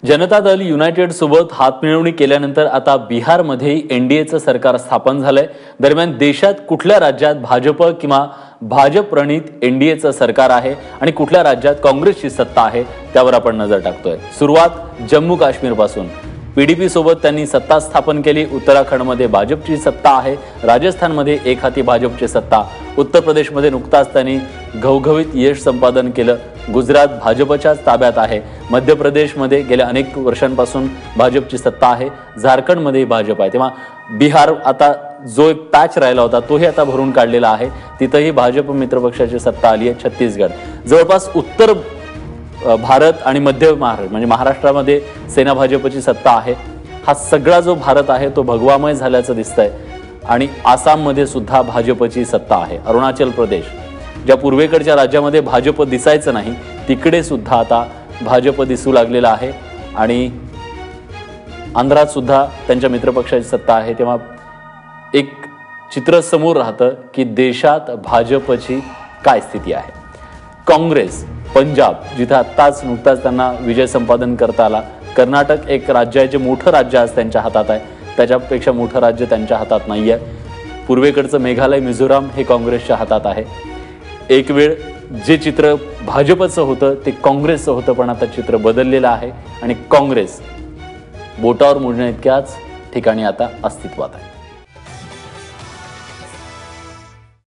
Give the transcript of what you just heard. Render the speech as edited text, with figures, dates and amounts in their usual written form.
Janata Dal United सोबत हातमिळवणी केल्यानंतर आता बिहारमध्ये एनडीएचं सरकार स्थापन झालंय। दरम्यान देशात कुठल्या राज्यात भाजप किंवा भाजप प्रणित एनडीएचं सरकार आहे आणि कुठल्या राज्यात काँग्रेसची सत्ता आहे त्यावर आपण नजर टाकतोय। सुरुवात जम्मू काश्मीर पासून। पीडीपी सोबत त्यांनी सत्ता स्थापन केली। उत्तराखंडमध्ये भाजपची सत्ता आहे। राजस्थानमध्ये एक हाती भाजपची सत्ता। उत्तर प्रदेशमध्ये नुकताच त्यांनी घवघवीत यश संपादन केलं। गुजरात भाजपच्याच ताब्यात आहे। मध्य प्रदेशमध्ये गेल्या अनेक वर्षांपासून भाजपची सत्ता आहे। झारखंडमध्ये भाजप आहे। तेव्हा बिहार आता जो एक पॅच राहिला होता तोही आता भरून काढलेला आहे। तिथेही भाजप मित्रपक्षाची सत्ता आली आहे। छत्तीसगड जवळपास उत्तर भारत आणि मध्य महाराष्ट्र म्हणजे महाराष्ट्रामध्ये सेना भाजपची सत्ता आहे। हा सगळा जो भारत आहे तो भगवामय झाल्याचं दिसतंय आणि आसाममध्ये सुद्धा भाजपची सत्ता आहे। अरुणाचल प्रदेश ज्या पूर्वेकडच्या राज्यामध्ये भाजप दिसायचं नाही तिकडे सुद्धा आता भाजप दिसू लागलेला आहे आणि आंध्रात सुद्धा त्यांच्या मित्रपक्षाची सत्ता आहे। तेव्हा एक चित्र समोर राहतं की देशात भाजपची काय स्थिती आहे। काँग्रेस पंजाब जिथे आत्ताच नुकताच त्यांना विजय संपादन करता आला। कर्नाटक एक राज्य आहे जे मोठं राज्य आज त्यांच्या हातात आहे, त्याच्यापेक्षा मोठं राज्य त्यांच्या हातात नाहीये। पूर्वेकडचं मेघालय मिझोराम हे काँग्रेसच्या हातात आहे। एक वेळ जे चित्र भाजपचं होतं ते काँग्रेसचं होतं, पण आता चित्र बदललेलं आहे आणि काँग्रेस बोटावर मोजण्या इतक्याच ठिकाणी आता अस्तित्वात आहे।